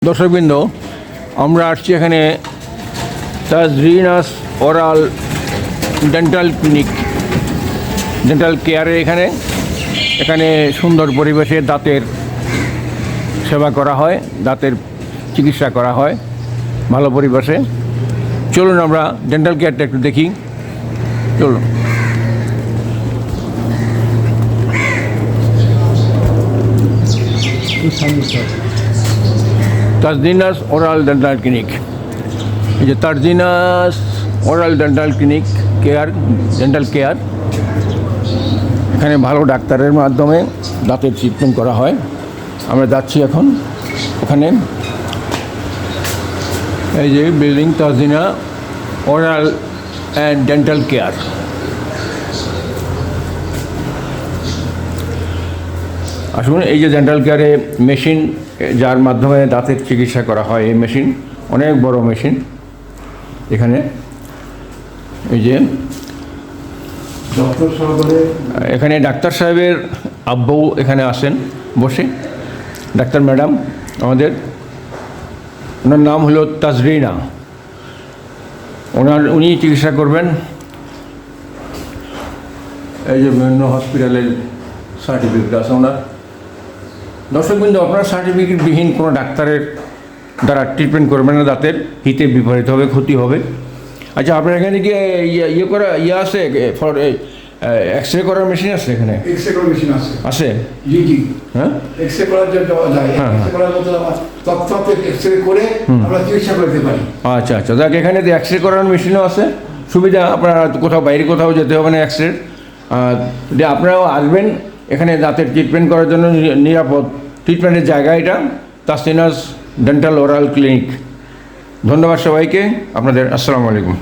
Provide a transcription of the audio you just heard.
দর্শকবৃন্দ, আমরা আসছি এখানে তাজরিনাস ওরাল ডেন্টাল ক্লিনিক, ডেন্টাল কেয়ারে। এখানে সুন্দর পরিবেশে দাঁতের সেবা করা হয়, দাঁতের চিকিৎসা করা হয় ভালো পরিবেশে। চলুন আমরা ডেন্টাল কেয়ারটা একটু দেখি, চলুন। তাজরিনাস ওরাল ডেন্টাল ক্লিনিক, এই যে Tazrina's oral dental clinic dental care. এখানে ভালো ডাক্তারের মাধ্যমে দাঁতের ট্রিটমেন্ট করা হয়। আমরা যাচ্ছি এখন ওখানে। এই যে building Tazrina oral and dental care. আসুন, এই যে ডেন্টাল কেয়ারে মেশিন, যার মাধ্যমে দাঁতের চিকিৎসা করা হয়, এই মেশিন অনেক বড় মেশিন। এখানে ডাক্তার সাহেবের আব্বু এখানে আসেন বসে, ডাক্তার ম্যাডাম আমাদের। ওনার নাম হলো তাজরিনা। উনি চিকিৎসা করবেন। এই যে বিভিন্ন হসপিটালের সার্টিফিকেট আছে ওনার। দর্শকবৃন্দ, আপনার সার্টিফিকেটবিহীন কোনো ডাক্তারের দ্বারা ট্রিটমেন্ট করবেন না, দাঁতের হিতে বিপরীত হবে, ক্ষতি হবে। আচ্ছা, আপনার এখানে কি আছে এক্স রে করার মেশিন আছে? এখানে এক্স রে করার মেশিন আছে? আছে, জি জি। হ্যাঁ, এক্স রে করার জন্য যাওয়া যায়, এক্স রে করার মতো তথ্য এক্স রে করে আমরা চিকিৎসা করতে পারি। আচ্ছা আচ্ছা, দেখ এখানে এক্স রে করার মেশিনও আছে, সুবিধা। আপনারা কোথাও বাইরে কোথাও যেতে হবে না এক্স রে। আপনারাও আসবেন এখানে দাঁতের ট্রিটমেন্ট করার জন্য। নিরাপদ ট্রিটমেন্টের জায়গা এটা, তাজরিনাস ডেন্টাল ওরাল ক্লিনিক। ধন্যবাদ সবাইকে, আপনাদের। আসসালামু আলাইকুম।